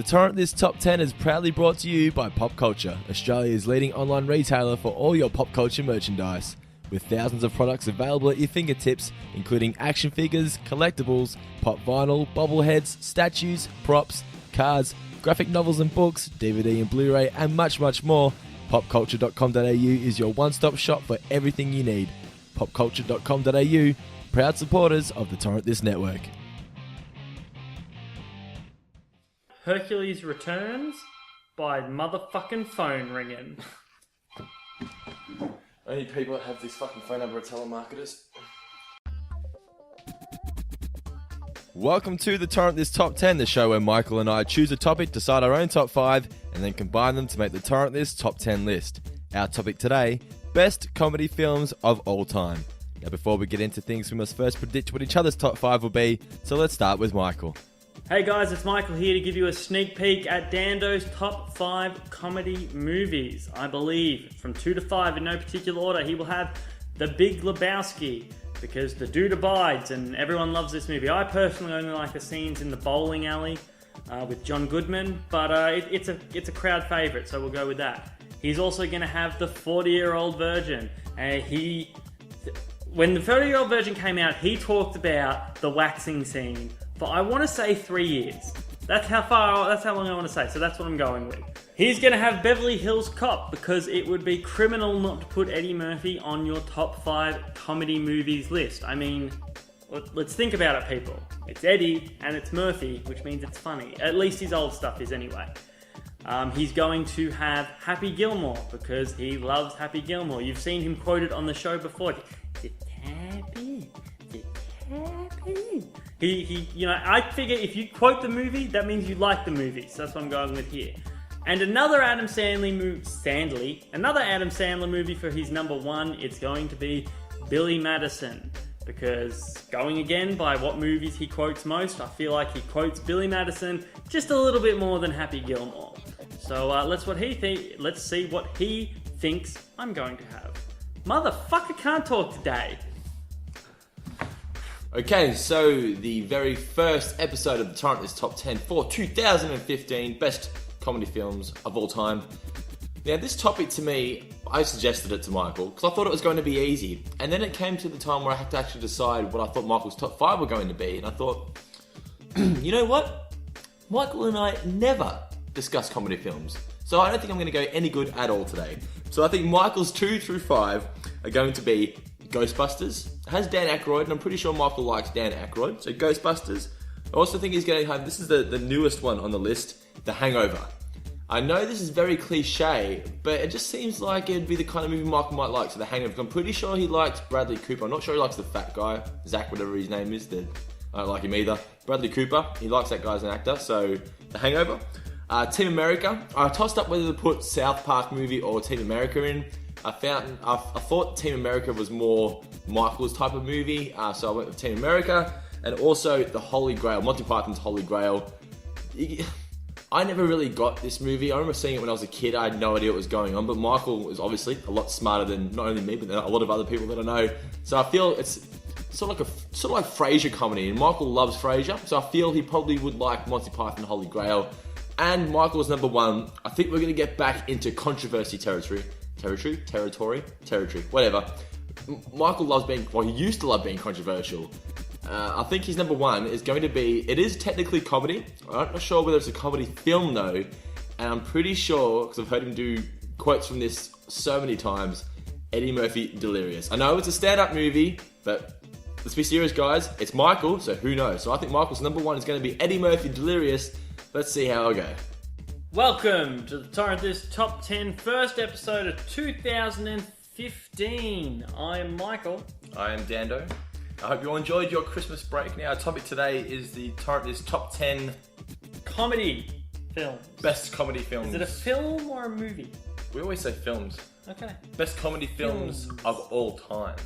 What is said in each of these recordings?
The Torrent This Top 10 is proudly brought to you by Pop Culture, Australia's leading online retailer for all your pop culture merchandise. With thousands of products available at your fingertips, including action figures, collectibles, pop vinyl, bobbleheads, statues, props, cards, graphic novels and books, DVD and Blu-ray, and much, much more, popculture.com.au is your one-stop shop for everything you need. popculture.com.au, proud supporters of the Torrent This network. Hercules Returns by motherfucking phone ringing. Only people that have this fucking phone number are telemarketers. Welcome to the Torrent This Top 10, the show where Michael and I choose a topic, decide our own top 5, and then combine them to make the Torrent This Top 10 list. Our topic today, best comedy films of all time. Now before we get into things, we must first predict what each other's top 5 will be, so let's start with Michael. Hey guys, it's Michael here to give you a sneak peek at Dando's top 5 comedy movies. I believe from 2 to 5 in no particular order, he will have The Big Lebowski, because the dude abides and everyone loves this movie. I personally only like the scenes in the bowling alley with John Goodman, but it's a crowd favourite, so we'll go with that. He's also going to have The 40-Year-Old Virgin. When The 40-Year-Old Virgin came out, he talked about the waxing scene for, I want to say, 3 years. That's how long I want to say, so that's what I'm going with. He's going to have Beverly Hills Cop, because it would be criminal not to put Eddie Murphy on your top 5 comedy movies list. I mean, let's think about it, people. It's Eddie and it's Murphy, which means it's funny. At least his old stuff is anyway. He's going to have Happy Gilmore, because he loves Happy Gilmore. You've seen him quoted on the show before. It's happy. I figure if you quote the movie, that means you like the movie. So that's what I'm going with here. And another Adam Sandler movie for his number 1, it's going to be Billy Madison. Because going again by what movies he quotes most, I feel like he quotes Billy Madison just a little bit more than Happy Gilmore. So let's see what he thinks I'm going to have. Motherfucker can't talk today. Okay, so the very first episode of the Torrent This Top 10 for 2015 best comedy films of all time. Now, this topic to me, I suggested it to Michael because I thought it was going to be easy. And then it came to the time where I had to actually decide what I thought Michael's top 5 were going to be. And I thought, you know what? Michael and I never discuss comedy films. So I don't think I'm going to go any good at all today. So I think Michael's 2 through 5 are going to be Ghostbusters. It has Dan Aykroyd, and I'm pretty sure Michael likes Dan Aykroyd. So Ghostbusters. I also think he's going to have, this is the newest one on the list, The Hangover. I know this is very cliche, but it just seems like it'd be the kind of movie Michael might like. So The Hangover. I'm pretty sure he likes Bradley Cooper. I'm not sure he likes the fat guy, Zach, whatever his name is. I don't like him either. Bradley Cooper, he likes that guy as an actor. So The Hangover. Team America. I tossed up whether to put South Park movie or Team America in. I thought Team America was more Michael's type of movie, so I went with Team America. And also The Holy Grail, Monty Python's Holy Grail. I never really got this movie. I remember seeing it when I was a kid. I had no idea what was going on, but Michael was obviously a lot smarter than not only me, but a lot of other people that I know. So I feel it's sort of like Frasier comedy, and Michael loves Frasier, so I feel he probably would like Monty Python Holy Grail. And Michael's number 1. I think we're going to get back into controversy territory, whatever. Michael loves he used to love being controversial. I think his number 1 is going to be, it is technically comedy. I'm not sure whether it's a comedy film though, and I'm pretty sure, because I've heard him do quotes from this so many times, Eddie Murphy Delirious. I know it's a stand-up movie, but let's be serious guys, it's Michael, so who knows? So I think Michael's number 1 is going to be Eddie Murphy Delirious. Let's see how I go. Welcome to the Torrent This Top 10 first episode of 2015. I am Michael. I am Dando. I hope you all enjoyed your Christmas break. Now, our topic today is the Torrent This Top 10 comedy films. Best comedy films. Is it a film or a movie? We always say films. Okay. Best comedy films of all time.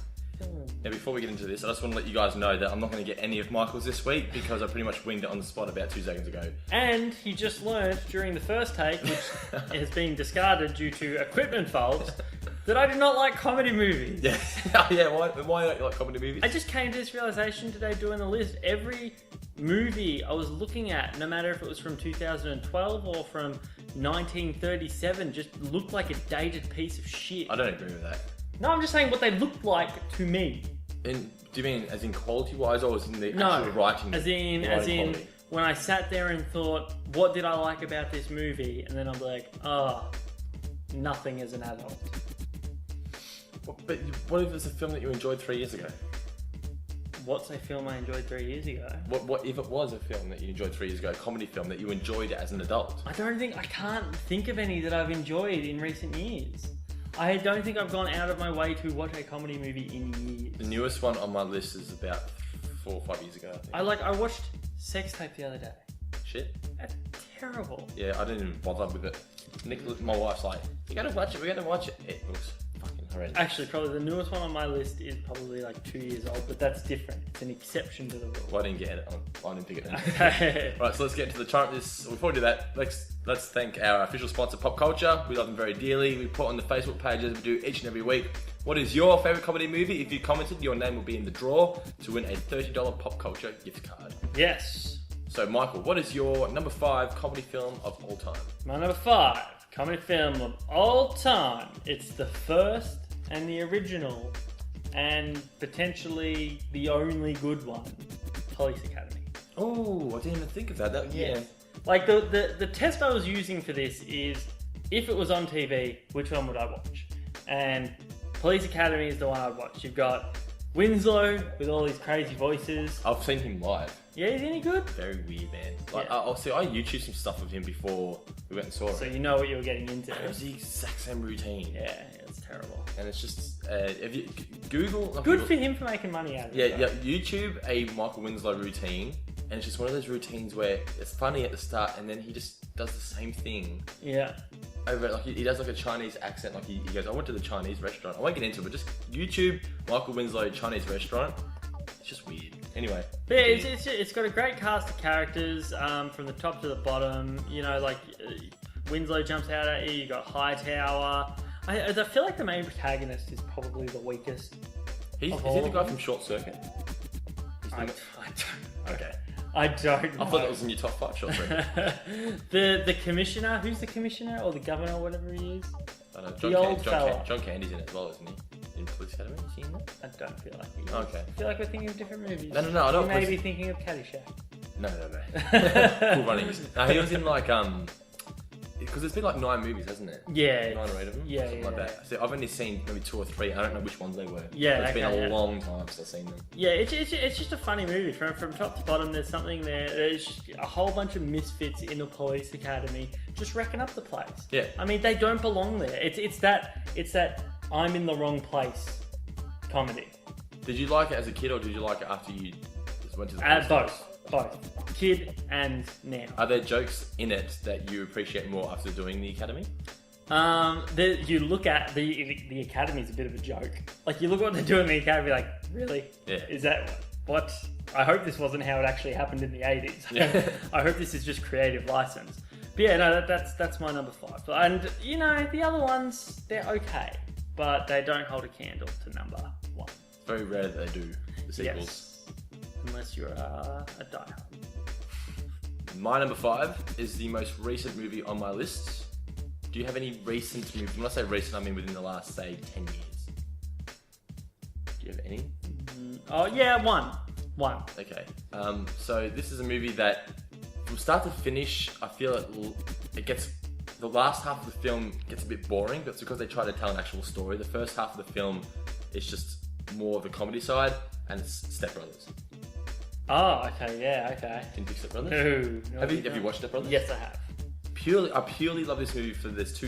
Now, before we get into this, I just want to let you guys know that I'm not going to get any of Michael's this week because I pretty much winged it on the spot about 2 seconds ago. And he just learned during the first take, which has been discarded due to equipment faults, that I do not like comedy movies. Yeah, yeah. Why don't you like comedy movies? I just came to this realization today doing the list. Every movie I was looking at, no matter if it was from 2012 or from 1937, just looked like a dated piece of shit. I don't agree with that. No, I'm just saying what they looked like to me. And do you mean as in quality-wise, or as in the No, actual writing? as in quality? when I sat there and thought, what did I like about this movie? And then I'm like, nothing as an adult. But what if it's a film that you enjoyed 3 years ago? What's a film I enjoyed 3 years ago? What if it was a film that you enjoyed 3 years ago, a comedy film that you enjoyed as an adult? I can't think of any that I've enjoyed in recent years. I don't think I've gone out of my way to watch a comedy movie in years. The newest one on my list is about 4 or 5 years ago, I think. I watched Sex Tape the other day. Shit. That's terrible. Yeah, I didn't even bother with it. My wife's like, we're gonna watch it. It looks fucking horrendous. Actually, probably the newest one on my list is probably like 2 years old, but that's different. It's an exception to the rule. Well, I didn't get it. I didn't pick it. Okay. Right, so let's get into the Torrent. Before we do that, let's thank our official sponsor, Pop Culture. We love them very dearly. We put on the Facebook pages we do each and every week. What is your favourite comedy movie? If you commented, your name will be in the draw to win a $30 Pop Culture gift card. Yes. So, Michael, what is your number 5 comedy film of all time? My number 5 comedy film of all time. It's the first and the original and potentially the only good one, Police Academy. Oh, I didn't even think of that. Yeah. Like the test I was using for this is, if it was on TV, which one would I watch? And Police Academy is the one I'd watch. You've got Winslow with all these crazy voices. I've seen him live. Yeah, is any good? Very weird, man. Like, Yeah. I YouTube some stuff of him before we went and saw it. So you know what you were getting into. It was the exact same routine. Yeah, it's terrible. And it's just, if you Google... Good for him for making money out of Yeah, it. yeah. YouTube a Michael Winslow routine, and it's just one of those routines where it's funny at the start, and then he just does the same thing Yeah. over. Like he does like a Chinese accent. Like he goes, "I went to the Chinese restaurant." I won't get into it, but just YouTube Michael Winslow Chinese restaurant. It's just weird. Anyway. But yeah, it's got a great cast of characters from the top to the bottom. You know, like Winslow jumps out at you. You got Hightower. I feel like the main protagonist is probably the weakest. Is he the guy from Short Circuit? I don't. Okay. I don't know. I thought that was in your top 5 Short Circuit. the commissioner. Who's the commissioner or the governor, whatever he is? I don't know. The old fella. John Candy's in it as well, isn't he? In Police Academy, is he in that? I don't feel like he is. Okay. I feel like we're thinking of different movies. No, I don't. You may be thinking of Caddyshack. No. Cool Runnings. No, he was in like because there's been like 9 movies, hasn't it? Yeah. 9 or 8 of them. Yeah, something like that. So I've only seen maybe 2 or 3. I don't know which ones they were. Yeah, It's been a okay, long time since I've seen them. Yeah, it's just a funny movie. From top to bottom, there's something there. There's just a whole bunch of misfits in a police academy just wrecking up the place. Yeah. I mean, they don't belong there. It's that I'm in the wrong place comedy. Did you like it as a kid, or did you like it after you just went to the police? Both. Kid and now. Are there jokes in it that you appreciate more after doing the academy? You look at the academy's a bit of a joke. Like, you look at what they're doing in the academy, like, really? Yeah. Is that what? I hope this wasn't how it actually happened in the 80s. Yeah. I hope this is just creative license. But yeah, no, that's my number 5. And you know, the other ones, they're okay, but they don't hold a candle to number 1. It's very rare that they do the sequels. Yes. Unless you're a diehard. My number 5 is the most recent movie on my list. Do you have any recent movies? When I say recent, I mean within the last, say, 10 years. Do you have any? Oh yeah, one. Okay. So this is a movie that, from start to finish, I feel it gets... The last half of the film gets a bit boring, but it's because they try to tell an actual story. The first half of the film is just more of the comedy side, and it's Step Brothers. Oh, okay, yeah, okay. Can you pick Step Brothers? No. Have you watched Step Brothers? Yes, I have. I purely love this movie for there's 2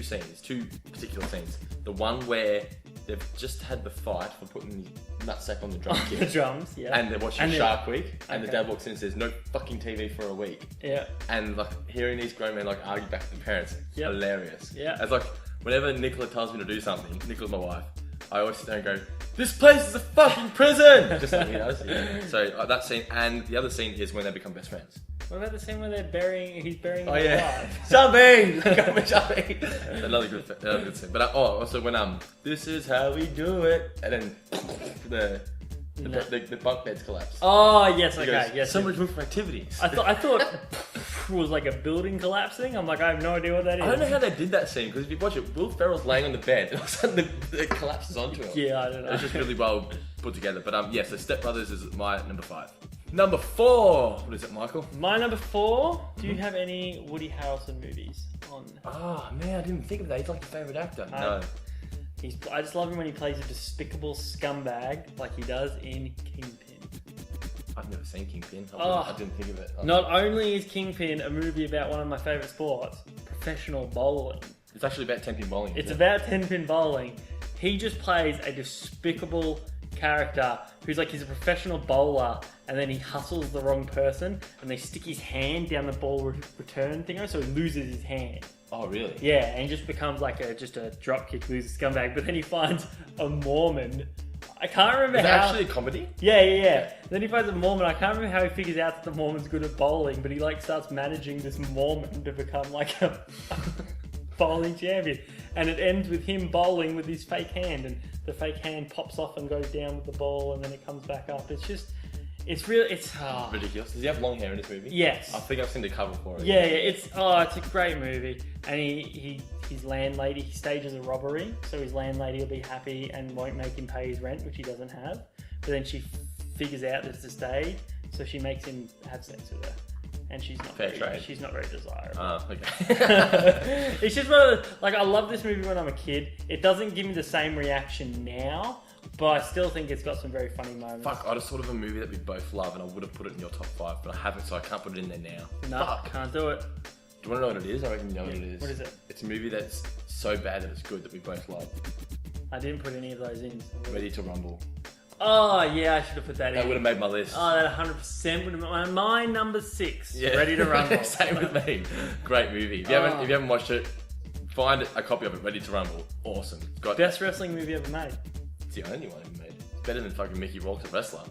particular scenes. The one where they've just had the fight for putting the nutsack on the drum kit. The drums, yeah. And they're watching Shark Week, and the Okay. dad walks in and says, "No fucking TV for a week." Yeah. And like hearing these grown men like argue back to the parents, Yep. hilarious. Yeah. It's like whenever Nicola tells me to do something, Nicola's my wife, I always sit there and go, "This place is a fucking prison!" Just like he does. Yeah. So that scene, and the other scene is when they become best friends. What about the scene where he's burying Oh his yeah, wife? jumping, jumping. Another good scene. But also when this is how we do it, and then the bunk beds collapse. Oh yes, He okay, goes, yes. So much room for activities. I thought was like a building collapsing. I'm like, I have no idea what that is. I don't know how they did that scene, because if you watch it, Will Ferrell's laying on the bed and all of a sudden it collapses onto him. Yeah, I don't know. It's just really well put together. But yeah, so Step Brothers is my number 5. Number 4. What is it, Michael? My number 4. Do you have any Woody Harrelson movies on? Oh man, I didn't think of that. He's like your favourite actor. No. I just love him when he plays a despicable scumbag like he does in Kingpin. I've never seen Kingpin. I didn't think of it. Not only is Kingpin a movie about one of my favourite sports, professional bowling. It's actually about 10-pin bowling. It's about 10-pin bowling. He just plays a despicable character who's like, he's a professional bowler, and then he hustles the wrong person, and they stick his hand down the ball return thing, so he loses his hand. Oh really? Yeah, and he just becomes like just a dropkick loser scumbag. But then he finds a Mormon. I can't remember Is it how. actually a comedy? Yeah. Then he finds a Mormon. I can't remember how he figures out that the Mormon's good at bowling, but he like starts managing this Mormon to become like a bowling champion. And it ends with him bowling with his fake hand, and the fake hand pops off and goes down with the ball, and then it comes back up. It's Ridiculous. Does he have long hair in this movie? Yes. I think I've seen the cover for it. Yeah, it's a great movie. And his landlady, he stages a robbery, so his landlady will be happy and won't make him pay his rent, which he doesn't have. But then she figures out that it's a stage, so she makes him have sex with her. And she's not she's not very desirable. Oh, okay. It's just one of the, like, I love this movie when I'm a kid. It doesn't give me the same reaction now, but I still think it's got some very funny moments. Fuck, I just thought of a movie that we both love, and I would have put it in your top 5, but I haven't, so I can't put it in there now. No, Fuck. can't do it. Do you want to know what it is? I reckon you know what it is. What is it? It's a movie that's so bad that it's good that we both love. I didn't put any of those in. Ready to Rumble. Oh, yeah, I should have put that in. That would have made my list. Oh, that 100% would have been my number 6. Yeah. Ready to Rumble. Same with me. Great movie. If you haven't watched it, find a copy of it. Ready to Rumble. Awesome. It's got Best wrestling movie ever made. It's the only one ever made. It's better than fucking Mickey Rourke's a wrestler.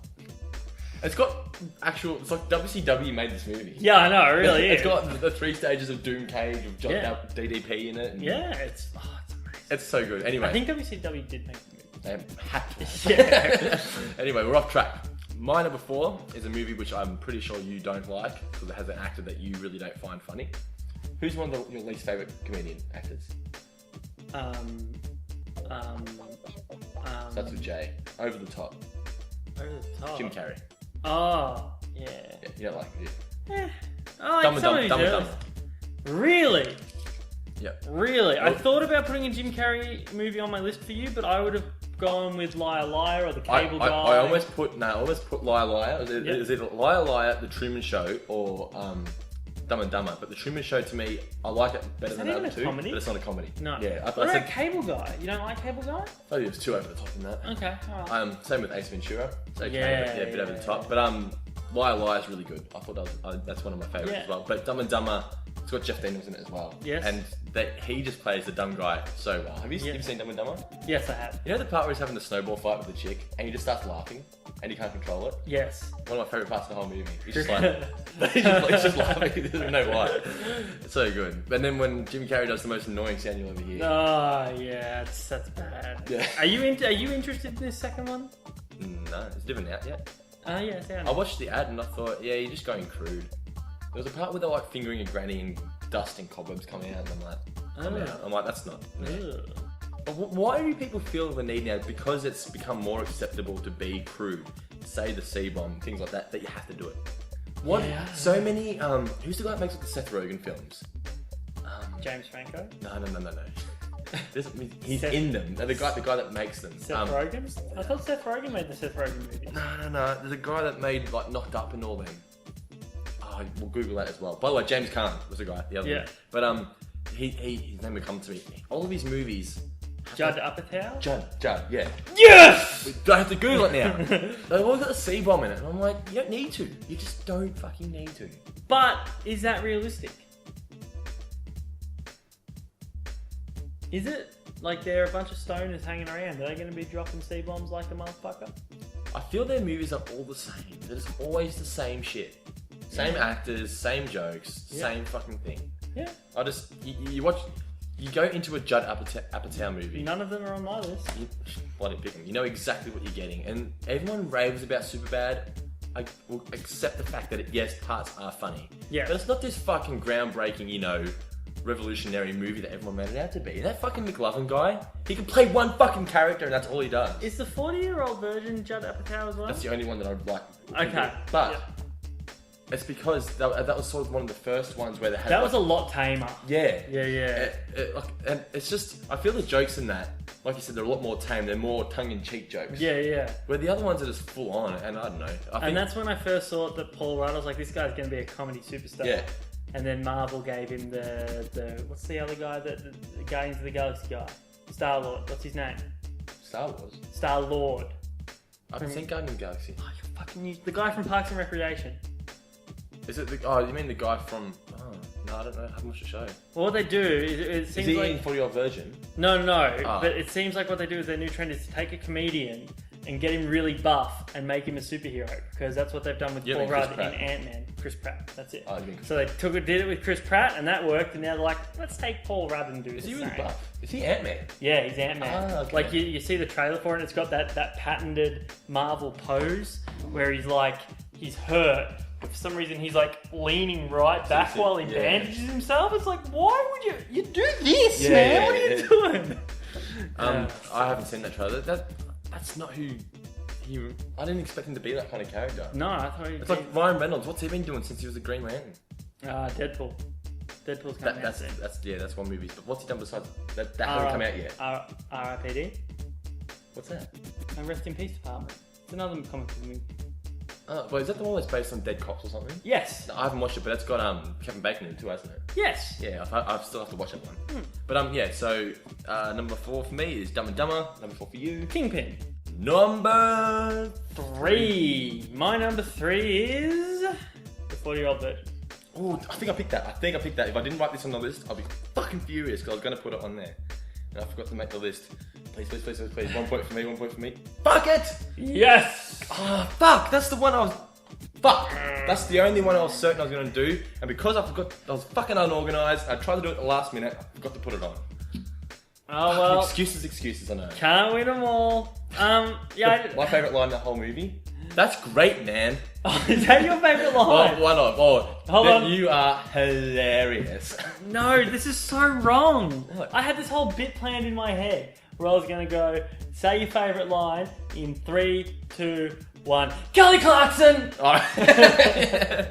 It's got it's like WCW made this movie. Yeah, I know, it really It's is. got the 3 stages of Doom Cage, of John DDP in it. And It's amazing. It's so good. Anyway. I think WCW did make the movie. They had to. Yeah. Anyway, we're off track. My number 4 is a movie which I'm pretty sure you don't like, because it has an actor that you really don't find funny. Who's one of your least favourite comedian actors? Starts with J. Over the top. Over the top. Jim Carrey. Oh, yeah. Yeah, you don't like him, do you? Eh. I like Dumb and some Dumb. of his Dumb and early- Dumb. Really? Yep. Really? I Well- thought about putting a Jim Carrey movie on my list for you, but I would have gone with Liar Liar or The Cable Guy. I almost put Liar Liar. Is it Liar Liar, The Truman Show, or Dumb and Dumber? But The Truman Show, to me, I like it better Is than that the even other a two. comedy? But it's not a comedy. No. Yeah, I What said about Cable Guy? You don't like Cable Guy? I thought it was too over the top in that. Okay. Alright. Same with Ace Ventura. It's okay, Yeah, but a bit over the yeah. top. But Liar Liar is really good. I thought that's one of my favourites Yeah. as well. But Dumb and Dumber, it's got Jeff Daniels in it as well. Yes. And he just plays the dumb guy so well. Have you seen Dumb and Dumber? Yes, I have. You know the part where he's having the snowball fight with the chick, and he just starts laughing, and he can't control it? Yes. One of my favourite parts of the whole movie. He's just like, he's just laughing. He doesn't know why. It's so good. And then when Jim Carrey does the most annoying sound you'll ever hear. Oh, yeah, that's bad. Yeah. Are you interested in this second one? No, it's different out yet. Oh, yeah, it's out. I watched the ad and I thought, yeah, you're just going crude. There was a part where they're like fingering a granny and dust and cobwebs coming out, and I'm like, that's not. Ugh. But why do people feel the need now? Because it's become more acceptable to be crude, say the C-bomb, things like that you have to do it. What? Yeah. So many. Who's the guy that makes the Seth Rogen films? James Franco? No. He's in them. No, the guy that makes them. Seth Rogen? I thought Seth Rogen made the Seth Rogen movies. No. There's a guy that made like Knocked Up and all them. Oh, we'll Google that as well. By the way, James Caan was the guy, the other one. But his name would come to me. All of his movies. Judd Apatow? Judd, yeah. Yes! I have to Google it now. They've all got a C-bomb in it, and I'm like, you don't need to. You just don't fucking need to. But is that realistic? Is it? Like, there are a bunch of stoners hanging around. Are they going to be dropping C-bombs like a motherfucker? I feel their movies are all the same. They're just always the same shit. Same actors, same jokes, same fucking thing. Yeah. I just you watch. You go into a Judd Apatow movie. None of them are on my list. You bloody pick them. You know exactly what you're getting, and everyone raves about Superbad. I will accept the fact that yes, parts are funny. Yeah. But it's not this fucking groundbreaking, revolutionary movie that everyone made it out to be. That fucking McLovin guy, he can play one fucking character, and that's all he does. Is the 40-year-old version Judd Apatow as well? That's the only one that I like. Okay. But it's because that was sort of one of the first ones where they had. That was a lot tamer. Yeah. Yeah. And it's just, I feel the jokes in that, like you said, they're a lot more tame. They're more tongue-in-cheek jokes. Yeah. Where the other ones are just full on, and I don't know. And that's when I first thought that Paul Rudd, I was like, this guy's going to be a comedy superstar. Yeah. And then Marvel gave him the what's the other guy, the Guardians of the Galaxy guy? Star-Lord. What's his name? Star Wars. Star-Lord. I haven't seen Guardians of the Galaxy. Oh, you fucking the guy from Parks and Recreation. Is it you mean the guy from... Oh, no, I don't know. I haven't watched the show. Well, what they do is it seems is he like... in 40-year-old version? No. Oh. But it seems like what they do with their new trend is to take a comedian and get him really buff and make him a superhero, because that's what they've done with Paul Rudd in Ant-Man. Chris Pratt, that's it. Oh, you mean Chris so they did it with Chris Pratt, and that worked, and now they're like, let's take Paul Rudd and do the same. Is he really buff? Is he Ant-Man? Yeah, he's Ant-Man. Ah, okay. Like, you see the trailer for it, and it's got that patented Marvel pose, where he's hurt, but for some reason he's like leaning right back while he bandages himself. It's like, why would you do this, man? What are you doing? I haven't seen that trailer. That's not who I didn't expect him to be that kind of character. No, I thought it's like Ryan Reynolds. What's he been doing since he was the Green Lantern? Deadpool. Deadpool's coming out soon. That's one movie. But what's he done besides that? That hasn't come out yet. R.I.P.D. What's that? Rest in Peace Department. It's another comic book movie. But is that the one that's based on dead cops or something? Yes. No, I haven't watched it, but it's got Kevin Bacon in it too, hasn't it? Yes. Yeah, I still have to watch that one. But so number 4 for me is Dumb and Dumber. Number 4 for you, Kingpin. Number 3. My number 3 is the 40-year-old version. Oh, I think I picked that. If I didn't write this on the list, I'd be fucking furious because I was going to put it on there. And I forgot to make the list. Please. 1 point for me. Fuck it! Yes! Oh, fuck! That's the one I was... Fuck! That's the only one I was certain I was going to do. And because I forgot, I was fucking unorganised. I tried to do it at the last minute. I forgot to put it on. Oh, well. Excuses, I know. Can't win them all. My favourite line in the whole movie. That's great, man. Oh, is that your favourite line? Why not? Hold on. You are hilarious. No, this is so wrong. What? I had this whole bit planned in my head where I was going to go, say your favourite line in 3, 2, 1. Kelly Clarkson! No, I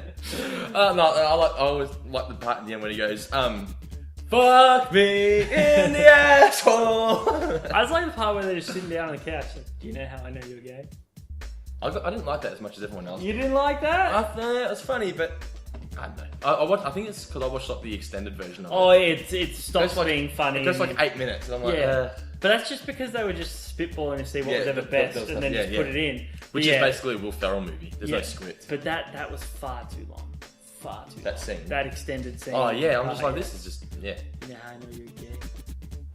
always like the part in the end when he goes, fuck me in the asshole. I just like the part where they're just sitting down on the couch. Like, do you know how I know you're gay? I didn't like that as much as everyone else. You didn't like that? I thought it was funny, but I don't know. I think it's because I watched like the extended version of it. Oh, it stops being funny. It goes like 8 minutes, and I'm like, But that's just because they were just spitballing to see what was ever best, and then just put it in. Which is basically a Will Ferrell movie. There's no script. But that was far too long. That scene. That extended scene. Oh yeah, I'm just like, this is just Yeah, I know you're gay.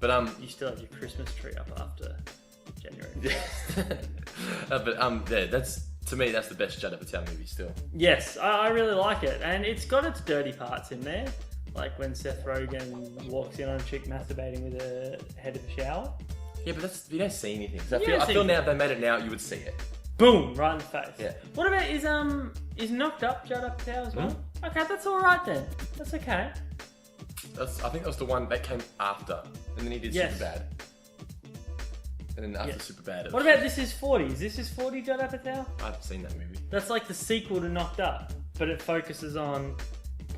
But you still have your Christmas tree up after January. That's to me that's the best Judd Apatow movie still. Yes, I really like it, and it's got its dirty parts in there, like when Seth Rogen walks in on a chick masturbating with her head of a shower. Yeah, but you don't see anything. I feel now if they made it now, you would see it. Boom, right in the face. Yeah. What about is Knocked Up Judd Apatow as well? Okay, that's all right then. That's okay. I think that was the one that came after, and then he did Superbad. And then after Superbad. What about This Is 40? Is This Is 40 Judd Apatow? I haven't seen that movie. That's like the sequel to Knocked Up, but it focuses on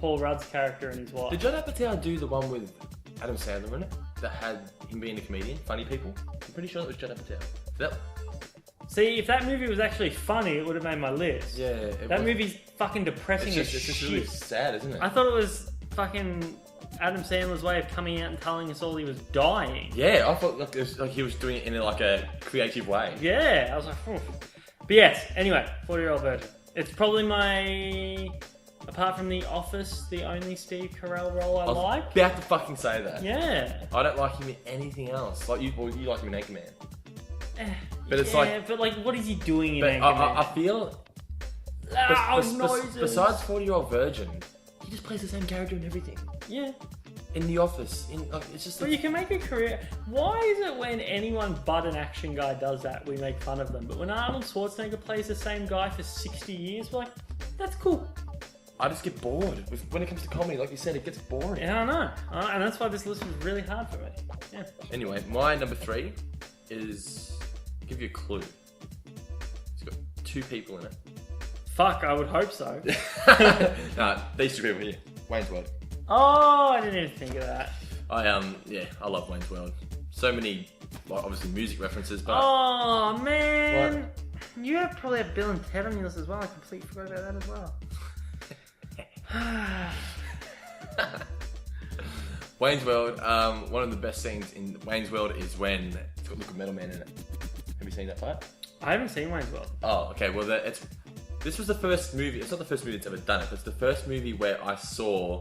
Paul Rudd's character and his wife. Did Judd Apatow do the one with Adam Sandler in it that had him being a comedian, Funny People? I'm pretty sure it was Judd Apatow. See, if that movie was actually funny, it would have made my list. Yeah, that movie's fucking depressing as shit. It's just really sad, isn't it? I thought it was fucking Adam Sandler's way of coming out and telling us all he was dying. Yeah, I thought like he was doing it in a creative way. Yeah, I was like, phew. But yes, anyway, 40-year-old version. It's probably apart from The Office, the only Steve Carell role I like. About to fucking say that. Yeah. I don't like him in anything else. Like you like him in Anchorman. But it's but what is he doing in Anchorman? I feel noises. Besides 40-Year-Old Virgin, he just plays the same character in everything. Yeah. In The Office, it's just. But you can make a career. Why is it when anyone but an action guy does that, we make fun of them? But when Arnold Schwarzenegger plays the same guy for 60 years, we're like, that's cool. I just get bored when it comes to comedy. Like you said, it gets boring. Yeah, I know. And that's why this list was really hard for me. Yeah. Anyway, my number 3 is. I'll give you a clue. It's got 2 people in it. Fuck, I would hope so. Nah, these 2 people here. Wayne's World. Oh, I didn't even think of that. I love Wayne's World. So many, obviously music references, but. Oh man, you probably have Bill and Ted on your list as well. I completely forgot about that as well. Wayne's World. One of the best scenes in Wayne's World is when it's got Liquid Metal Man in it. Have you seen that part? I haven't seen Wayne's World. Oh, okay. Well, this was the first movie. It's not the first movie that's ever done it, but it's the first movie where I saw.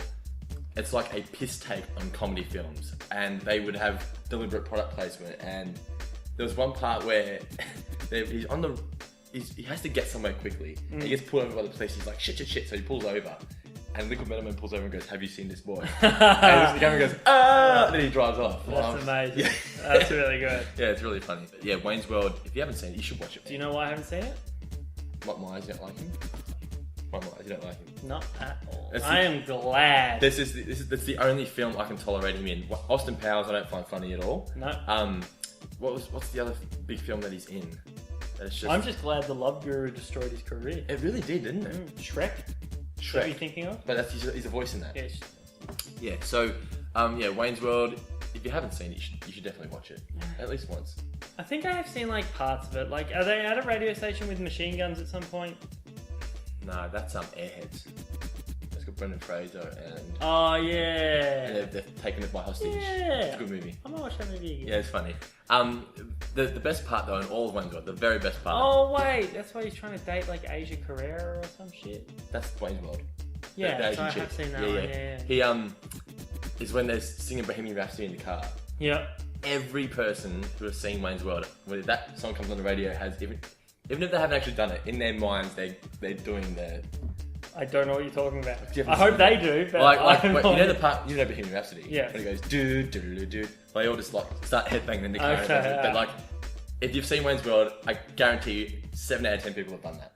It's like a piss take on comedy films, and they would have deliberate product placement. And there was one part where he has to get somewhere quickly. He gets pulled over by the police. He's like shit, so he pulls over, and Liquid Metal Man pulls over and goes, "Have you seen this boy?" And the camera goes, "Ah!" And then he drives off. That's amazing. Yeah. That's really good. Yeah, it's really funny. But yeah, Wayne's World. If you haven't seen it, you should watch it. Do you know why I haven't seen it? What, Myers, you don't like him? What, Myers, you don't like him? Not at all. I am glad. That's the only film I can tolerate him in. Austin Powers, I don't find funny at all. No. What's the other big film that he's in? I'm just glad the Love Guru destroyed his career. It really did, didn't it? Shrek. What are you thinking of? But he's a voice in that. Yes. Yeah. So, Wayne's World. If you haven't seen it, you should definitely watch it at least once. I think I have seen like parts of it. Like, are they at a radio station with machine guns at some point? No, that's Airheads. It's got Brendan Fraser and. Oh yeah. And they've taken it by hostage. Yeah. It's a good movie. I'm gonna watch that movie again. Yeah, it's funny. The best part though in all of Wayne's World, the very best part. Oh wait, that's why he's trying to date like Asia Carrera or some shit. That's Wayne's World. Yeah, so I have seen that one. Yeah. He is when they're singing Bohemian Rhapsody in the car. Yeah. Every person who has seen Wayne's World, when that song comes on the radio, has even if they haven't actually done it, in their minds they're doing the. I don't know what you're talking about. I hope they do. But like you know the part, you know Bohemian Rhapsody. Yeah. When it goes do do do do, they all just like start headbanging in the car. Okay, but like, if you've seen Wayne's World, I guarantee you, 7 out of 10 people have done that.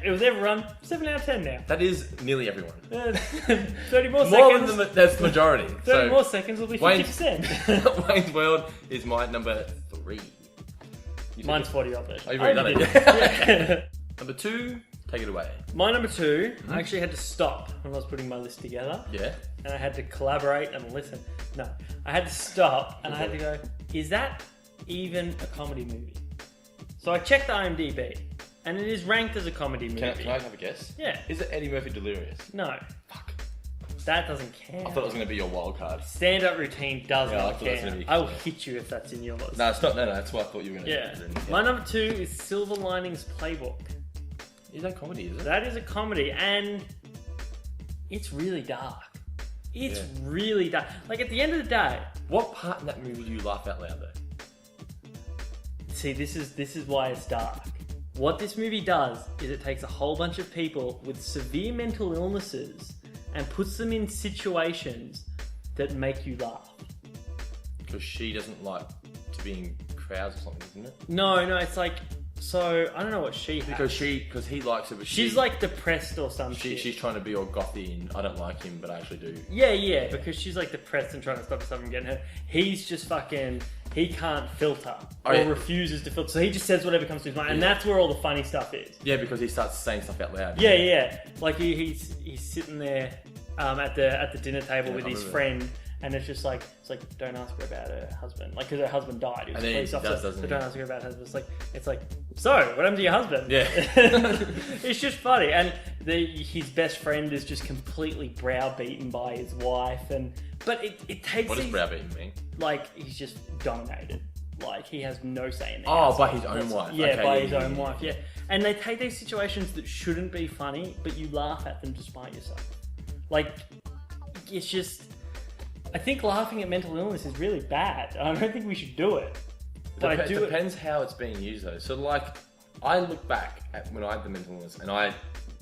It was everyone. 7 out of 10 now. That is nearly everyone. 30 more More seconds. than that's the majority. 30 more seconds will be 50%. Wayne's World is my number 3. Mine's 40-odd version. Oh, you've already done it. Yeah. Number 2, take it away. My number 2, I actually had to stop when I was putting my list together. Yeah. And I had to collaborate and listen. No, I had to stop and I had to go, is that even a comedy movie? So I checked the IMDb. And it is ranked as a comedy movie. Can I have a guess? Yeah. Is it Eddie Murphy Delirious? No. Fuck. That doesn't count. I thought it was going to be your wild card. Stand-up routine does not count. I will yeah. hit you if that's in yours. No, it's not. No, that's what I thought you were going to do. Yeah. My number 2 is Silver Linings Playbook. Is that comedy, is it? That is a comedy, and it's really dark. It's really dark. Like, at the end of the day... What part in that movie do you laugh out loud, though? See, this is why it's dark. What this movie does is it takes a whole bunch of people with severe mental illnesses and puts them in situations that make you laugh. Because she doesn't like to be in crowds or something, isn't it? No, it's like... So, I don't know what she has. Because he likes it, but she's like depressed or something. She's trying to be all gothy and I don't like him, but I actually do. Yeah, because she's like depressed and trying to stop herself from getting hurt. He's just fucking... He can't filter or refuses to filter. So he just says whatever comes to his mind. And that's where all the funny stuff is. Yeah, because he starts saying stuff out loud. Yeah. Like he's sitting there at the dinner table with his friend. And it's like, don't ask her about her husband. Like, because her husband died. He was a police officer. So don't ask her about her husband. It's like, so, what happened to your husband? Yeah. It's just funny. And his best friend is just completely browbeaten by his wife. But it takes... What does browbeaten mean? Like, he's just dominated. Like, he has no say in the house. By his own wife. Yeah, okay, by his own wife, yeah. And they take these situations that shouldn't be funny, but you laugh at them despite yourself. Like, it's just... I think laughing at mental illness is really bad. I don't think we should do it. But it depends how it's being used, though. So, like, I look back at when I had the mental illness and I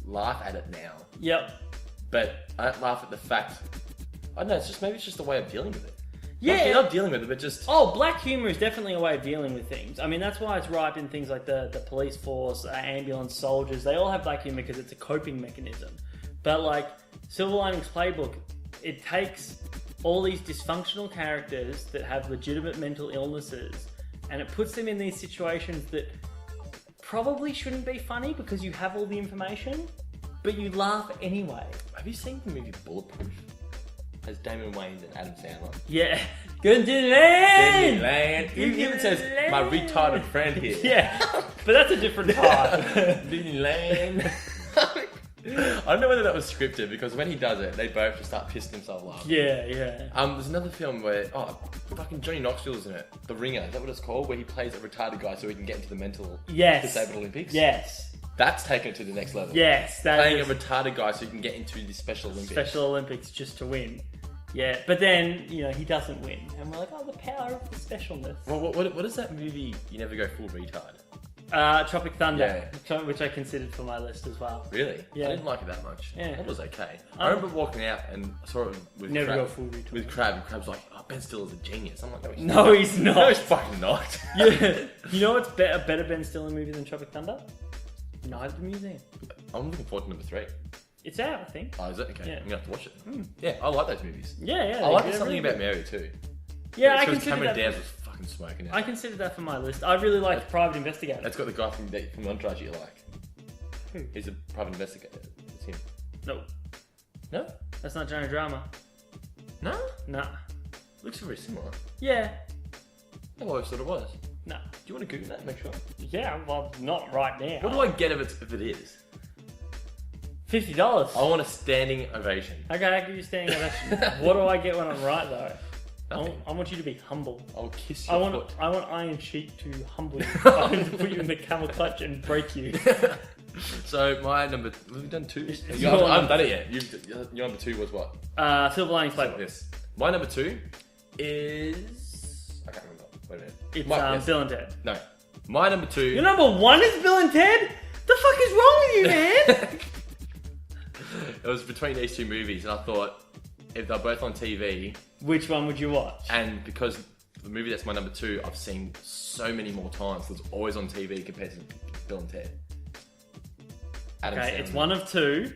laugh at it now. Yep. But I don't laugh at the fact. I don't know. Maybe it's just a way of dealing with it. Yeah. Not dealing with it, but just. Oh, black humour is definitely a way of dealing with things. I mean, that's why it's ripe in things like the police force, ambulance, soldiers. They all have black humour because it's a coping mechanism. But like Silver Linings Playbook, it takes all these dysfunctional characters that have legitimate mental illnesses, and it puts them in these situations that probably shouldn't be funny because you have all the information, but you laugh anyway. Have you seen the movie Bulletproof? Has Damon Wayans and Adam Sandler. Yeah. Good to land! Land. He even says, my retarded friend here. Yeah. But that's a different part. Disneyland. I don't know whether that was scripted because when he does it, they both just start pissing themselves laughing. Yeah, yeah. There's another film where, fucking Johnny Knoxville's in it. The Ringer, is that what it's called? Where he plays a retarded guy so he can get into the mental disabled Olympics? Yes. That's taken it to the next level. Yes. Playing a retarded guy so you can get into the Special Olympics. Special Olympics just to win. Yeah, but then, he doesn't win. And we're like, the power of the specialness. Well, what is that movie, You Never Go Full Retard? Tropic Thunder, which I considered for my list as well. Really? Yeah. I didn't like it that much. Yeah. It was okay. I remember walking out and I saw it with Never Crab. Go Full Retard. With Crab, and Crab's like, Ben Stiller's a genius. I'm like, no, he's not. No, he's fucking not. Yeah. You know what's a better Ben Stiller movie than Tropic Thunder? Night at the Museum. I'm looking forward to number 3. It's out, I think. Oh, is it? Okay. Yeah. I'm going to have to watch it. Yeah, I like those movies. Yeah. I like Something About Mary too. Yeah, I consider consider Cameron that. Diaz was fucking smoking it. I consider that for my list. I really like Private Investigator. That's got the guy from Entourage you like. Who? He's a private investigator. It's him. No. No? That's not Johnny Drama. No? Nah. Looks very similar. Yeah. I always thought it was. No. Do you want to Google that and make sure? Yeah, well, not right now. What do I get if it is? $50. I want a standing ovation. Okay, I'll give you a standing ovation. What do I get when I'm right, though? Nothing. I want you to be humble. I'll kiss your foot. I want Iron Sheik to humble you. I want to put you in the camel clutch and break you. So my number... We've done 2. I your haven't done it yet. Your number 2 was what? Silver Linings Playbook. Yes. My number 2 is... I can't remember. Wait a minute. It's Bill and Ted. No. My number 2... Your number 1 is Bill and Ted? The fuck is wrong with you, man? It was between these 2 movies and I thought if they're both on TV... Which one would you watch? And because the movie that's my number 2 I've seen so many more times, so it's always on TV compared to Bill and Ted. Adam Okay, Sandler. it's one of 2.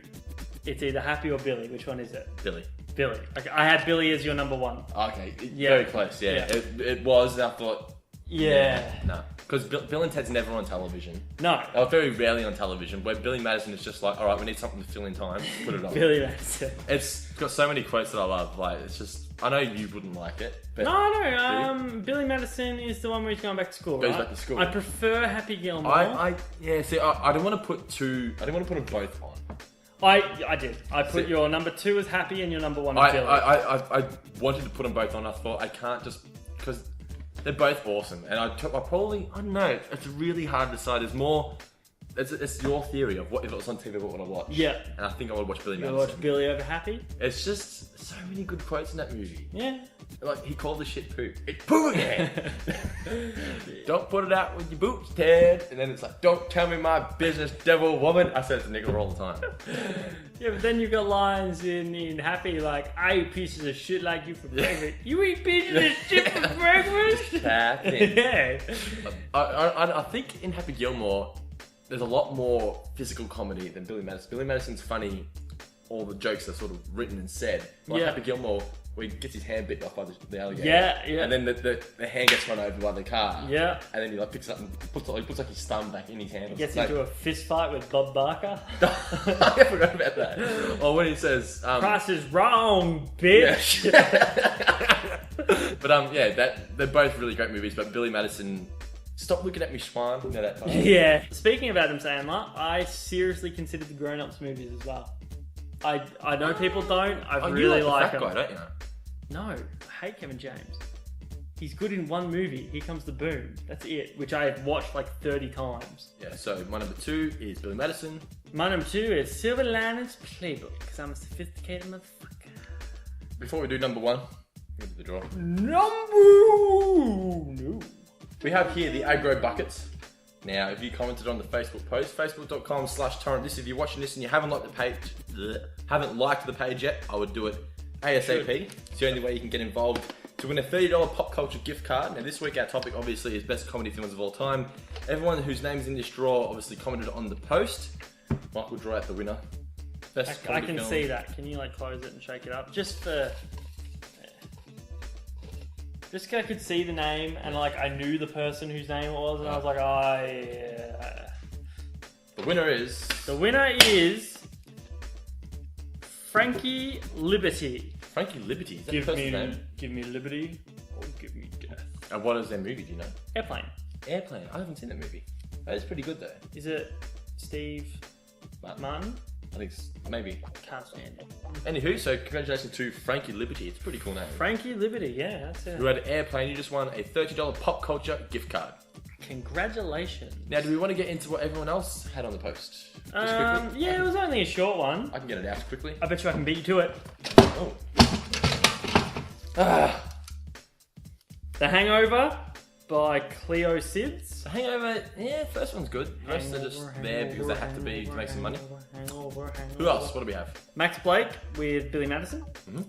It's either Happy or Billy. Which one is it? Billy. Billy. Okay, I had Billy as your number 1. Okay, Yeah. very close, yeah. It was, and I thought... Yeah. No. Because Bill and Ted's never on television. No. They were very rarely on television, where Billy Madison is just like, alright, we need something to fill in time, put it on. Billy Madison. It's got so many quotes that I love, like, it's just... I know you wouldn't like it, but... No, Billy Madison is the one where he's going back to school, Goes right? back to school. I prefer Happy Gilmore. I don't want to put 2... I don't want to put them both on. I did. I put your number 2 as Happy and your number 1 as Billy. I wanted to put them both on. I thought I can't just... Because they're both awesome. And I probably... I don't know. It's really hard to decide. There's more... It's your theory of what if it was on TV, what would I watch? Yeah. And I think I would watch Billy You Madison. watch Billy over Happy? It's just so many good quotes in that movie. Yeah. Like, he called the shit poo. It's poo again! Don't put it out with your boots, Ted. And then it's like, don't tell me my business, devil woman. I said it to Nicola all the time. Yeah, but then you've got lines in Happy like, I eat pieces of shit like you for breakfast. You eat pieces of shit for breakfast? Yeah. I think in Happy Gilmore, there's a lot more physical comedy than Billy Madison. Billy Madison's funny, all the jokes are sort of written and said. Like Happy Gilmore, where he gets his hand bitten off by the alligator. Yeah. And then the hand gets run over by the car. Yeah. And then he like picks it up and puts like his thumb back in his hand. He gets into a fist fight with Bob Barker. I forgot about that. Or when he says... Price is wrong, bitch! Yeah. But they're both really great movies, but Billy Madison... Stop looking at me, Schwan. You know that part. Yeah. Speaking of Adam Sandler, I seriously consider the Grown Ups movies as well. I know people don't. I really like the them. fat guy, don't you? No, I hate Kevin James. He's good in one movie. Here Comes the Boom. That's it, which I have watched like 30 times. Yeah, so my number 2 is Billy Madison. My number 2 is Silver Linings Playbook, because I'm a sophisticated motherfucker. Before we do number 1, into the draw. No. We have here the aggro buckets. Now, if you commented on the Facebook post, facebook.com/torrent this, if you're watching this and you haven't liked the page yet, I would do it ASAP. It's the only way you can get involved to win a $30 pop culture gift card. Now, this week our topic obviously is best comedy films of all time. Everyone whose name's in this draw obviously commented on the post. Mike will draw out the winner. I can see that. Can you close it and shake it up? Just so I could see the name and I knew the person whose name it was, and I was like, oh yeah. The winner is Frankie Liberty. Frankie Liberty? Is that the person's name? Give me liberty or give me death. And what is their movie, do you know? Airplane. I haven't seen that movie. That is pretty good though. Is it Steve Martin? I think maybe. Can't stand it. Anywho, so congratulations to Frankie Liberty. It's a pretty cool name. Frankie Liberty, yeah, that's it. Who had Airplane. You just won a $30 pop culture gift card. Congratulations. Now, do we want to get into what everyone else had on the post? Yeah, it was only a short one. I can get it out quickly. I bet you I can beat you to it. Oh. The Hangover by Cleo Sids. The Hangover, yeah, first one's good. The rest are just there because they have to be to make some money. Hangover. Who else? What do we have? Max Blake with Billy Madison.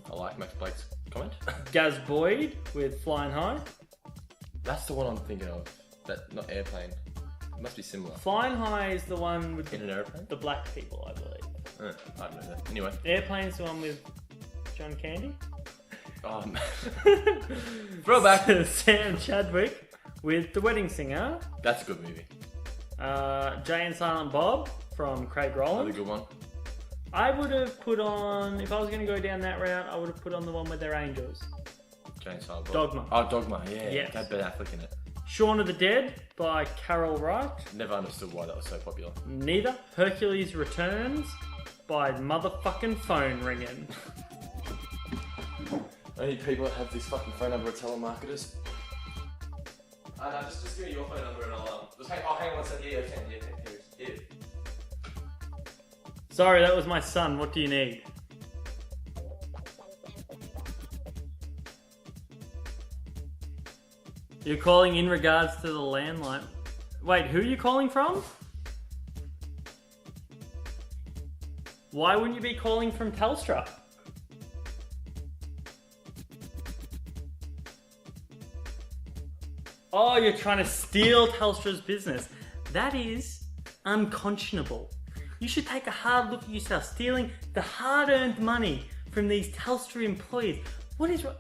I like Max Blake's comment. Gaz Boyd with Flying High. That's the one I'm thinking of. That, not Airplane. It must be similar. Flying High is the one with In an Airplane? the black people, I believe. I don't know that. Anyway. Airplane's the one with John Candy. Oh, man. Throwback. Sam Chadwick with The Wedding Singer. That's a good movie. Jay and Silent Bob from Craig Rowland. Another good one. I would have put on, if I was going to go down that route, I would have put on the one with their angels. Jay and Silent Bob. Dogma. Oh, Dogma, yeah. Yes. Had Ben Affleck in it. Shaun of the Dead by Carol Wright. Never understood why that was so popular. Neither. Hercules Returns by motherfucking phone ringing. Only people that have this fucking phone number are telemarketers. No, just give me your phone number and I'll hang on one second. Yeah, here. Sorry, that was my son. What do you need? You're calling in regards to the landline. Wait, who are you calling from? Why wouldn't you be calling from Telstra? Oh, you're trying to steal Telstra's business. That is unconscionable. You should take a hard look at yourself, stealing the hard-earned money from these Telstra employees. What is wrong?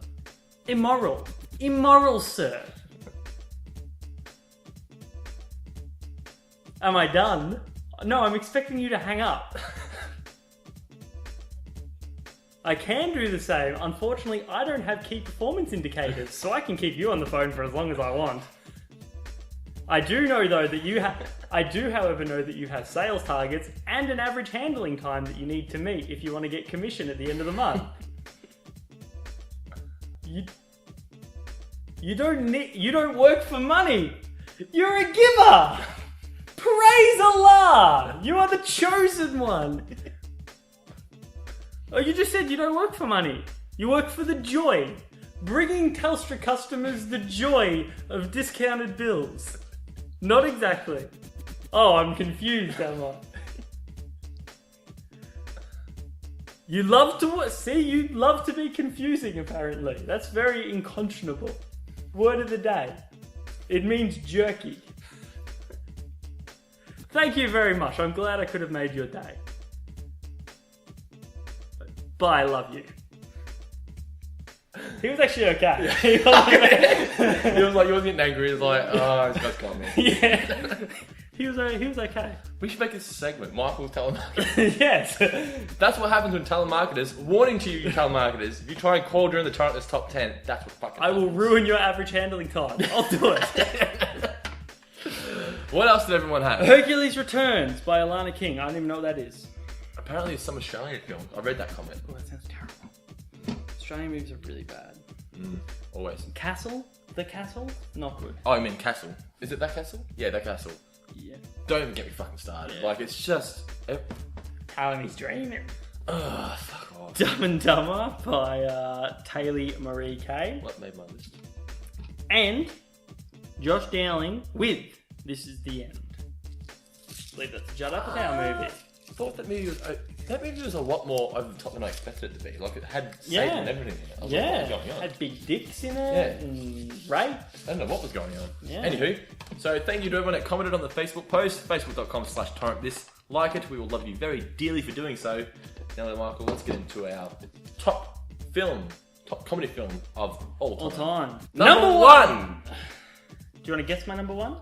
Immoral. Immoral, sir. Am I done? No, I'm expecting you to hang up. I can do the same. Unfortunately, I don't have key performance indicators, so I can keep you on the phone for as long as I want. I do know, though, that you have... I do, however, know that you have sales targets and an average handling time that you need to meet if you want to get commission at the end of the month. You don't work for money. You're a giver. Praise Allah. You are the chosen one. Oh, you just said you don't work for money. You work for the joy. Bringing Telstra customers the joy of discounted bills. Not exactly. Oh, I'm confused, am I? You love to... See, you love to be confusing, apparently. That's very unconscionable. Word of the day. It means jerky. Thank you very much. I'm glad I could have made your day. But I love you. He was actually okay. Yeah. He was getting angry. He was like, oh, this guy's got me. Yeah. He was okay. We should make this a segment. Michael's telemarketer. Yes. That's what happens when telemarketers, warning to you telemarketers, if you try and call during the Torrent's top 10, that's what fucking I will ruin your average handling time. I'll do it. What else did everyone have? Hercules Returns by Alana King. I don't even know what that is. Apparently it's some Australian film. I read that comment. Oh, that sounds terrible. Australian movies are really bad. Always. Castle? The Castle? Not good. Oh, I mean Castle. Is it That Castle? Yeah, That Castle. Yeah. Don't even get me fucking started. Yeah. It's just... Talamy's Dreaming. Ugh, fuck off. Dumb and Dumber by Taylor Marie Kay. What made my list? And Josh Dowling with This is the end. Leave that to Judd Apatow movie. I thought that movie was a lot more over the top than I expected it to be. Like, it had Satan and everything in it. I was like, what was going on? Had big dicks in it and rape. I don't know what was going on. Yeah. Anywho, so thank you to everyone that commented on the Facebook post, facebook.com/torrent this. Like it, we will love you very dearly for doing so. Now then, Michael, let's get into our top comedy film of all time. Number one! Do you want to guess my number one?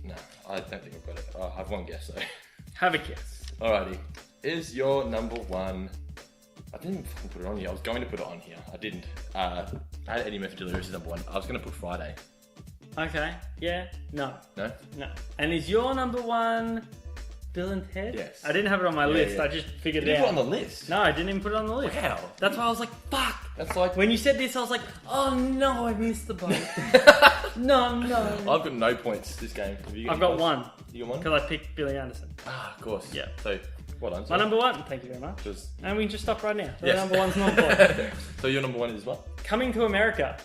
No, I don't think I've got it. I have one guess though. Have a guess. Alrighty. Is your number one... I didn't even fucking put it on here. I was going to put it on here. I didn't. I had Eddie Murphy Delirious as number one. I was going to put Friday. Okay. Yeah. No. No? No. And is your number one Bill and Ted? Yes. I didn't have it on my list. Yeah. I just figured You it didn't out. put it on the list? No, I didn't even put it on the list. Wow. That's why I was like, fuck. That's like... When you said this, I was like, oh no, I missed the boat. No. I've got no points this game. I've got one. You got one? Because I picked Billy Anderson. Of course. Yeah. So, well done. My number one. Thank you very much. Just... And we can just stop right now. So Yes. number one's not important. So your number one is what? Coming to America.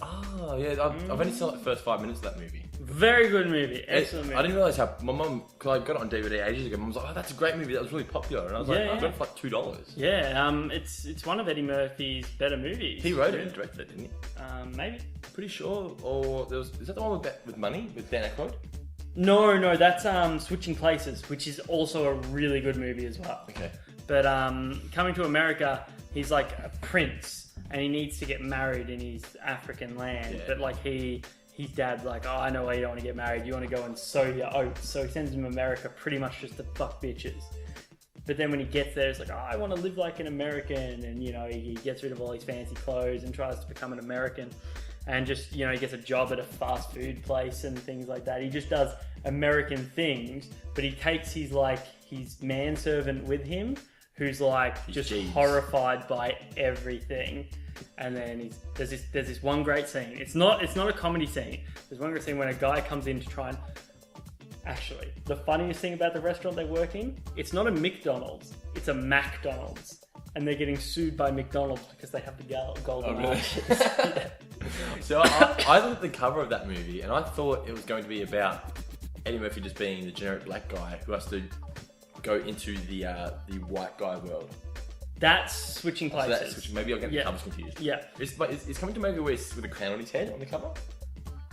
Oh, yeah. I've only seen like the first 5 minutes of that movie. Very good movie. Excellent movie. I didn't realise how... My mum... Because I got it on DVD ages ago. Mum was like, oh, that's a great movie. That was really popular. And I was like, I got it for like $2. Yeah, it's one of Eddie Murphy's better movies. He wrote it and directed it, didn't he? Maybe. Pretty sure. Or there was... Is that the one with Money? With Dan Aykroyd? No, that's Switching Places, which is also a really good movie as well. Okay. But Coming to America, he's like a prince, and he needs to get married in his African land. Yeah. But like his dad's like, oh, I know why you don't want to get married. You want to go and sow your oats. So he sends him to America pretty much just to fuck bitches. But then when he gets there, it's like, oh, I want to live like an American. And, you know, he gets rid of all his fancy clothes and tries to become an American. And just, you know, he gets a job at a fast food place and things like that. He just does American things, but he takes his manservant with him, who's like just horrified by everything. And then there's this one great scene. It's not a comedy scene. There's one great scene when a guy comes in to try and... Actually, the funniest thing about the restaurant they work in, it's not a McDonald's, it's a McDonald's. And they're getting sued by McDonald's because they have the golden arches. Yeah. So I looked at the cover of that movie and I thought it was going to be about Eddie Murphy just being the generic black guy who has to go into the white guy world. That's Switching Places. Maybe I'll get the covers confused. Yeah. It's Coming to America with a crown on his head on the cover?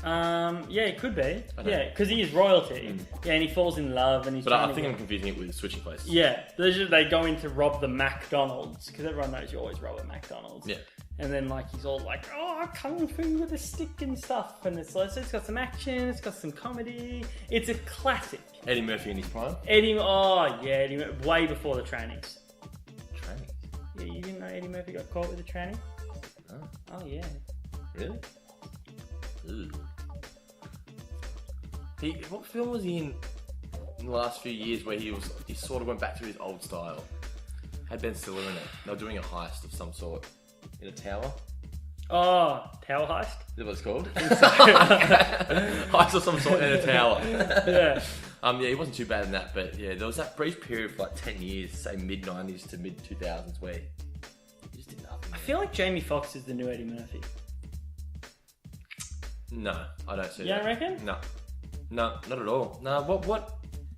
Yeah, it could be. Yeah, because he is royalty. Yeah, and he falls in love and he's. But I think I'm confusing it with Switching Places. Yeah, they go in to rob the McDonald's because everyone knows you always rob a McDonald's. Yeah. And then like he's all like, oh, kung fu with a stick and stuff, and it's like, so it's got some action, it's got some comedy. It's a classic. Eddie Murphy in his prime. Eddie Murphy, way before the trannies. Trannies? Yeah, you didn't know Eddie Murphy got caught with a tranny? Oh yeah. Really? Ooh. What film was he in the last few years where he sort of went back to his old style? Had Ben Stiller in it. They were doing a heist of some sort in a tower. Oh, Tower Heist? Is that what it's called? Heist of some sort in a tower. Yeah. Yeah, he wasn't too bad in that, but yeah, there was that brief period of like 10 years, say mid-90s to mid-2000s where he just did nothing. I feel like Jamie Foxx is the new Eddie Murphy. No, I don't see that. You don't reckon? No, not at all. No, what?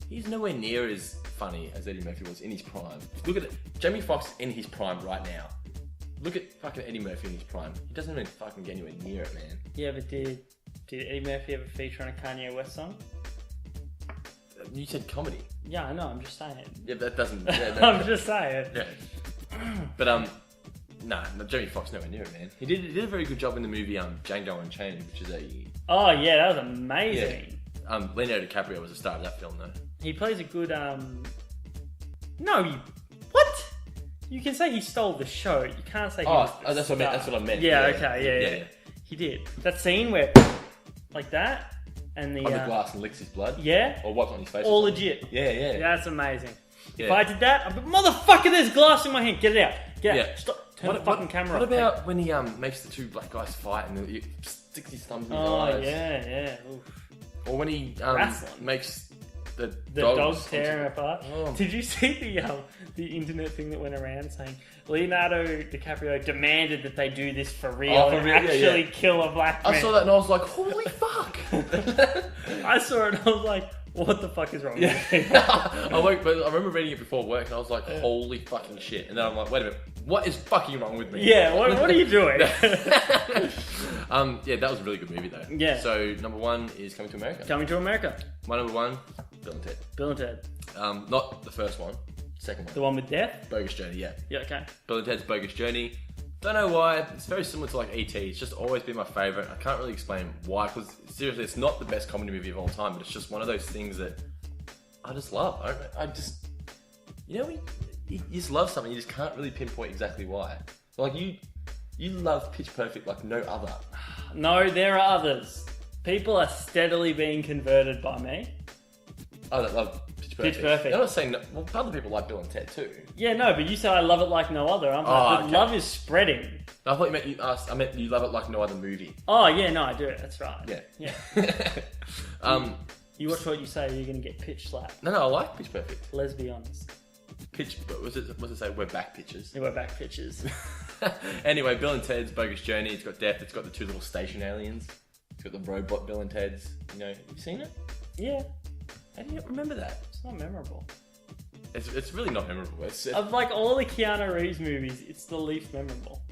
He's nowhere near as funny as Eddie Murphy was in his prime. Look at it. Jamie Foxx in his prime right now. Look at fucking Eddie Murphy in his prime. He doesn't even fucking get anywhere near it, man. Yeah, but did Eddie Murphy ever feature on a Kanye West song? You said comedy. Yeah, I know. I'm just saying. Yeah, that doesn't... Yeah, I'm just saying. Yeah. But, no, Jamie Foxx nowhere near it, man. He did a very good job in the movie Django Unchained, which is a... Oh, yeah, that was amazing. Yeah. Leonardo DiCaprio was the star of that film, though. He plays a good, No, what? You can say he stole the show. You can't say he was the that's star. what I meant. Yeah, okay, yeah. He did. That scene where... Like that, and the... On the glass and licks his blood? Yeah. Or wipes on his face? All legit. Yeah. That's amazing. Yeah. If I did that, I'd be, motherfucker, there's glass in my hand. Get it out. Get it out. Stop. Turn the fucking camera off. What about when he makes the two black guys fight and he sticks his thumbs in his eyes? Oh, yeah. Oof. Or when he makes the dogs tearing apart. Oh. Did you see the internet thing that went around saying Leonardo DiCaprio demanded that they do this for real and actually kill a black man? I saw that and I was like, holy fuck! I saw it and I was like, what the fuck is wrong with me? I remember reading it before work and I was like, holy fucking shit. And then I'm like, wait a minute, what is fucking wrong with me? Yeah, what are you doing? Yeah, that was a really good movie though. Yeah. So number 1 is Coming to America. Coming to America. My number 1, Bill and Ted. Bill and Ted. Not the first one, second one. The one with death? Bogus Journey, yeah. Yeah, okay. Bill and Ted's Bogus Journey. Don't know why. It's very similar to like E.T. It's just always been my favourite. I can't really explain why, because seriously, it's not the best comedy movie of all time, but it's just one of those things that I just love. I just, you just love something. You just can't really pinpoint exactly why. Like you love Pitch Perfect like no other. No, there are others. People are steadily being converted by me. I don't love Pitch Perfect. Pitch Perfect. I'm not saying no, well, other people like Bill and Ted too. Yeah, no, but you said I love it like no other. I'm like, okay. love is spreading. I thought you meant I meant you love it like no other movie. Oh yeah, no, I do. That's right. Yeah. You watch what you say, you're gonna get pitch slapped. No, I like Pitch Perfect. Let's be honest. What's it say? We're back pitches. We're back pitches. Anyway, Bill and Ted's Bogus Journey. It's got death. It's got the 2 little station aliens. It's got the robot Bill and Ted's. Have you seen it? Yeah. How do you remember that? It's not memorable. It's really not memorable. Of like all the Keanu Reeves movies, it's the least memorable.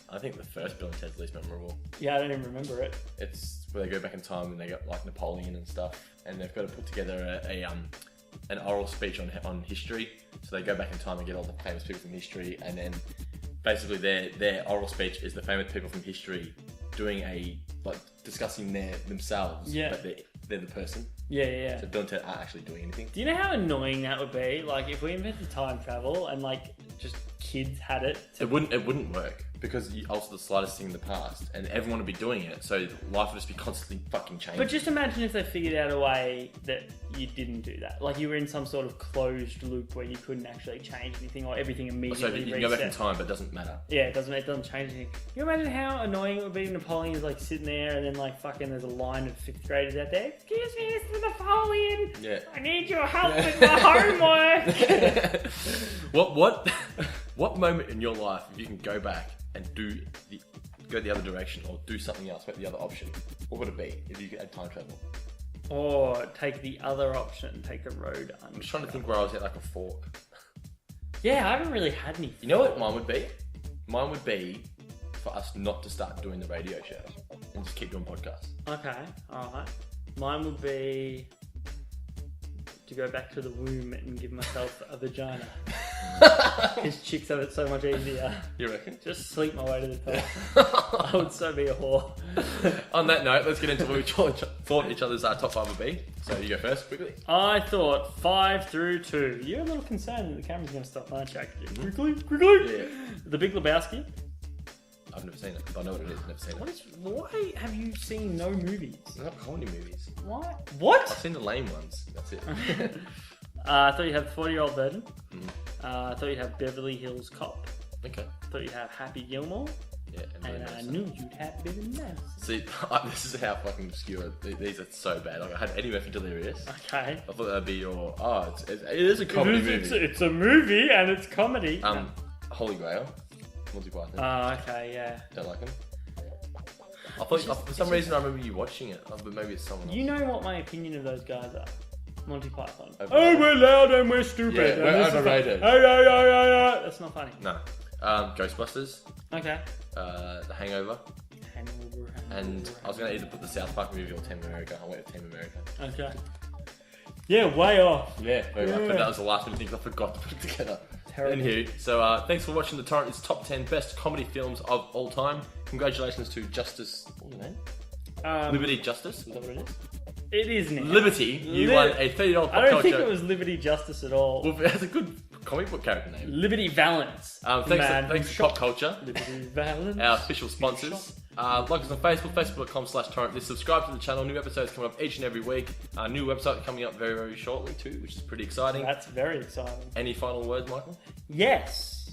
I think the first Bill and Ted's least memorable. Yeah, I don't even remember it. It's where they go back in time and they got like Napoleon and stuff, and they've got to put together an oral speech on history. So they go back in time and get all the famous people from history, and then basically their oral speech is the famous people from history doing discussing themselves. Yeah. But they're the person. Yeah. So Bill and Ted aren't actually doing anything. Do you know how annoying that would be? Like if we invented time travel and like just kids had it. It wouldn't work because you alter the slightest thing in the past, and everyone would be doing it. So life would just be constantly fucking changing. But just imagine if they figured out a way that you didn't do that. Like you were in some sort of closed loop where you couldn't actually change anything or everything immediately So you reset. can go back in time, but it doesn't matter. Yeah, it doesn't change anything. Can you imagine how annoying it would be if Napoleon's like sitting there and then like fucking there's a line of 5th graders out there. Excuse me, Mr. Napoleon. Yeah. I need your help with my homework. What moment in your life, if you can go back and go the other direction or do something else, make the other option, what would it be if you could add time travel? Or take the other option, take the road. I'm just trying to think where I was at like a fork. Yeah, I haven't really had any. You know what mine would be? Mine would be for us not to start doing the radio show and just keep doing podcasts. Okay, alright. Mine would be to go back to the womb and give myself a vagina. Because chicks have it so much easier. You reckon? Just sleep my way to the top. I would so be a whore. On that note, let's get into what we thought each other's top 5 would be. So you go first, quickly. I thought 5 through 2. You're a little concerned that the camera's going to stop, aren't you? Quickly. Yeah. The Big Lebowski. I've never seen it, but I know what it is. Never seen it. Why have you seen no movies? They're not comedy movies. What? I've seen the lame ones. That's it. I thought you'd have 40-Year-Old Virgin. Mm. I thought you'd have Beverly Hills Cop. Okay. I thought you'd have Happy Gilmore. Yeah. And I knew you'd have Billy Madison. See, this is how fucking obscure these are. So bad. Like I had Eddie Murphy Delirious. Okay. I thought that'd be your. It is a comedy movie. It's a movie and it's comedy. Holy Grail. Monty Python. Oh, okay, yeah. Don't like him. I thought for some reason I remember you watching it, but maybe it's someone else. You know what my opinion of those guys are? Monty Python. Overrated. Oh, we're loud and we're stupid. Yeah, we're overrated. Hey. That's not funny. No. Ghostbusters. Okay. The Hangover. And I was going to either put the South Park movie or Team America. I went with Team America. Okay. Yeah, way off. Yeah, very rough. But that was the last of the things I forgot to put together. Terrible. Anywho, so thanks for watching the Torrent's top 10 best comedy films of all time. Congratulations to Justice. What's your name? Liberty Justice. Is that what it is? It is now. Liberty. You won a $30 pop I don't culture. think it was Liberty Justice at all. Well, that's a good comic book character name. Liberty Valance. Thanks to Pop Culture, Liberty Valance. our official sponsors. Like us on Facebook, facebook.com/torrent. Subscribe to the channel. New episodes coming up each and every week. New website coming up very, very shortly too, which is pretty exciting. That's very exciting. Any final words, Michael? Yes.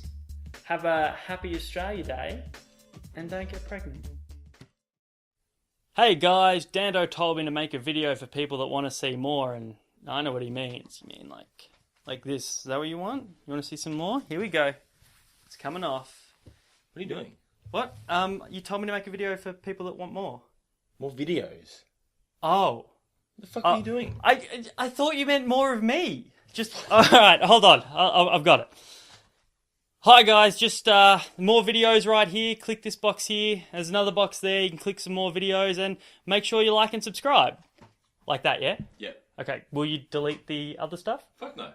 Have a happy Australia Day and don't get pregnant. Hey guys, Dando told me to make a video for people that want to see more, and I know what he means. You mean like this? Is that what you want? You want to see some more? Here we go. It's coming off. What are you doing? What? You told me to make a video for people that want more. More videos? Oh. What the fuck are you doing? I thought you meant more of me. Just all right. Hold on. I've got it. Hi guys. Just more videos right here. Click this box here. There's another box there. You can click some more videos and make sure you like and subscribe. Like that, yeah? Yeah. Okay. Will you delete the other stuff? Fuck no.